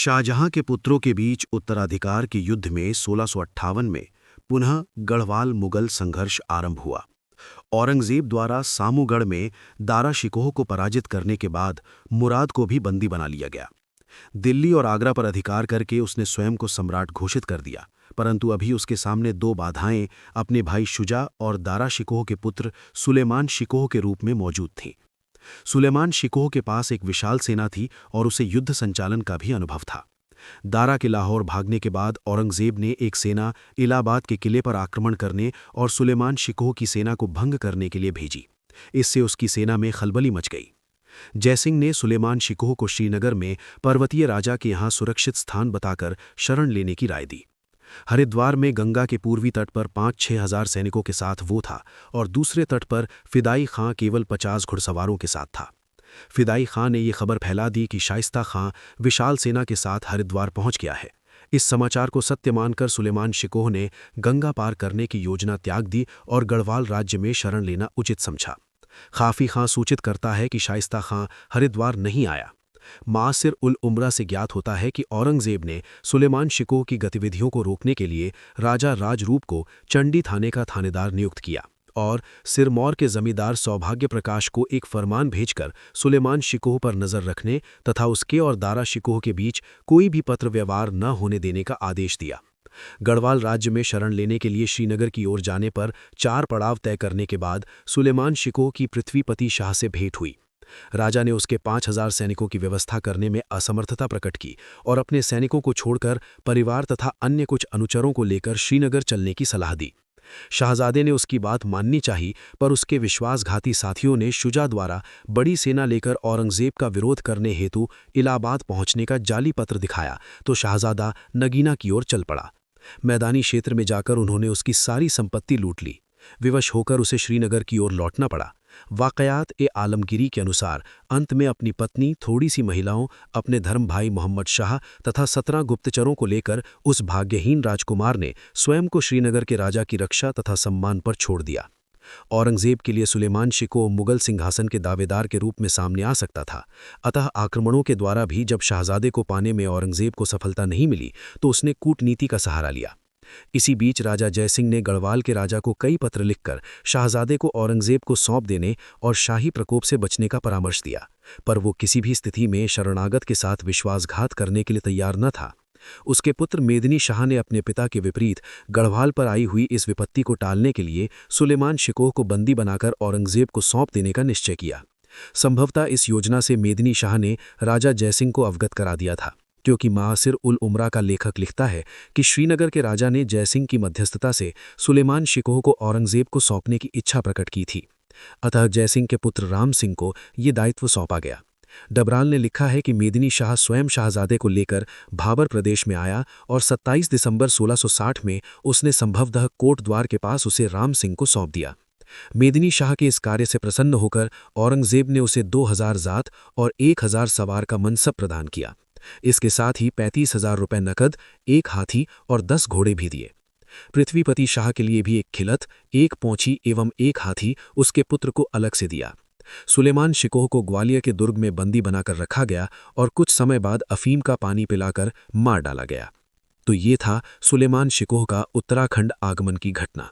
शाहजहां के पुत्रों के बीच उत्तराधिकार के युद्ध में 1658 में पुनः गढ़वाल मुगल संघर्ष आरंभ हुआ। औरंगजेब द्वारा सामूगढ़ में दारा शिकोह को पराजित करने के बाद मुराद को भी बंदी बना लिया गया। दिल्ली और आगरा पर अधिकार करके उसने स्वयं को सम्राट घोषित कर दिया, परंतु अभी उसके सामने दो बाधाएं अपने भाई शुजा और दारा शिकोह के पुत्र सुलेमान शिकोह के रूप में मौजूद थीं। सुलेमान शिकोह के पास एक विशाल सेना थी और उसे युद्ध संचालन का भी अनुभव था। दारा के लाहौर भागने के बाद औरंगजेब ने एक सेना इलाहाबाद के किले पर आक्रमण करने और सुलेमान शिकोह की सेना को भंग करने के लिए भेजी। इससे उसकी सेना में खलबली मच गई। जयसिंह ने सुलेमान शिकोह को श्रीनगर में पर्वतीय राजा के यहाँ सुरक्षित स्थान बताकर शरण लेने की राय दी। हरिद्वार में गंगा के पूर्वी तट पर 5-6 हजार सैनिकों के साथ वो था और दूसरे तट पर फिदाई खां केवल 50 घुड़सवारों के साथ था। फिदाई खां ने ये खबर फैला दी कि शाइस्ता खां विशाल सेना के साथ हरिद्वार पहुंच गया है। इस समाचार को सत्य मानकर सुलेमान शिकोह ने गंगा पार करने की योजना त्याग दी और गढ़वाल राज्य में शरण लेना उचित समझा। खाफी खां सूचित करता है कि शाइस्ता खां हरिद्वार नहीं आया। मासिर उल उमरा से ज्ञात होता है कि औरंगजेब ने सुलेमान शिकोह की गतिविधियों को रोकने के लिए राजा राजरूप को चंडी थाने का थानेदार नियुक्त किया और सिरमौर के जमींदार सौभाग्य प्रकाश को एक फरमान भेजकर सुलेमान शिकोह पर नजर रखने तथा उसके और दारा शिकोह के बीच कोई भी पत्र व्यवहार न होने देने का आदेश दिया। गढ़वाल राज्य में शरण लेने के लिए श्रीनगर की ओर जाने पर 4 पड़ाव तय करने के बाद सुलेमान शिकोह की पृथ्वीपति शाह से भेंट हुई। राजा ने उसके 5000 सैनिकों की व्यवस्था करने में असमर्थता प्रकट की और अपने सैनिकों को छोड़कर परिवार तथा अन्य कुछ अनुचरों को लेकर श्रीनगर चलने की सलाह दी। शाहजादे ने उसकी बात माननी चाहिए, पर उसके विश्वासघाती साथियों ने शुजा द्वारा बड़ी सेना लेकर औरंगजेब का विरोध करने हेतु इलाहाबाद पहुंचने का जाली पत्र दिखाया तो शाहजादा नगीना की ओर चल पड़ा। मैदानी क्षेत्र में जाकर उन्होंने उसकी सारी संपत्ति लूट ली। विवश होकर उसे श्रीनगर की ओर लौटना पड़ा। वाक़यात-ए-आलमगीरी के अनुसार अंत में अपनी पत्नी, थोड़ी सी महिलाओं, अपने धर्म भाई मोहम्मद शाह तथा 17 गुप्तचरों को लेकर उस भाग्यहीन राजकुमार ने स्वयं को श्रीनगर के राजा की रक्षा तथा सम्मान पर छोड़ दिया। औरंगजेब के लिए सुलेमान शिकोह मुगल सिंहासन के दावेदार के रूप में सामने आ सकता था, अतः आक्रमणों के द्वारा भी जब शाहजादे को पाने में औरंगजेब को सफलता नहीं मिली तो उसने कूटनीति का सहारा लिया। इसी बीच राजा जयसिंह ने गढ़वाल के राजा को कई पत्र लिखकर शाहजादे को औरंगजेब को सौंप देने और शाही प्रकोप से बचने का परामर्श दिया, पर वो किसी भी स्थिति में शरणागत के साथ विश्वासघात करने के लिए तैयार न था। उसके पुत्र मेदिनी शाह ने अपने पिता के विपरीत गढ़वाल पर आई हुई इस विपत्ति को टालने के लिए सुलेमान शिकोह को बंदी बनाकर औरंगजेब को सौंप देने का निश्चय किया। संभवतः इस योजना से मेदिनी शाह ने राजा जयसिंह को अवगत करा दिया था, क्योंकि मासिर उल उमरा का लेखक लिखता है कि श्रीनगर के राजा ने जयसिंह की मध्यस्थता से सुलेमान शिकोह को औरंगजेब को सौंपने की इच्छा प्रकट की थी। अतः जयसिंह के पुत्र राम सिंह को ये दायित्व सौंपा गया। डबराल ने लिखा है कि मेदिनी शाह स्वयं शाहजादे को लेकर भाबर प्रदेश में आया और 27 दिसंबर 1660 में उसने संभवतः कोट द्वार के पास उसे राम सिंह को सौंप दिया। मेदिनी शाह के इस कार्य से प्रसन्न होकर औरंगजेब ने उसे 2000 जात और 1000 सवार का मनसब प्रदान किया। इसके साथ ही 35,000 रुपये नकद, 1 हाथी और 10 घोड़े भी दिए। पृथ्वीपति शाह के लिए भी एक खिलत, 1 पोंछी एवं 1 हाथी उसके पुत्र को अलग से दिया। सुलेमान शिकोह को ग्वालियर के दुर्ग में बंदी बनाकर रखा गया और कुछ समय बाद अफीम का पानी पिलाकर मार डाला गया। तो ये था सुलेमान शिकोह का उत्तराखंड आगमन की घटना।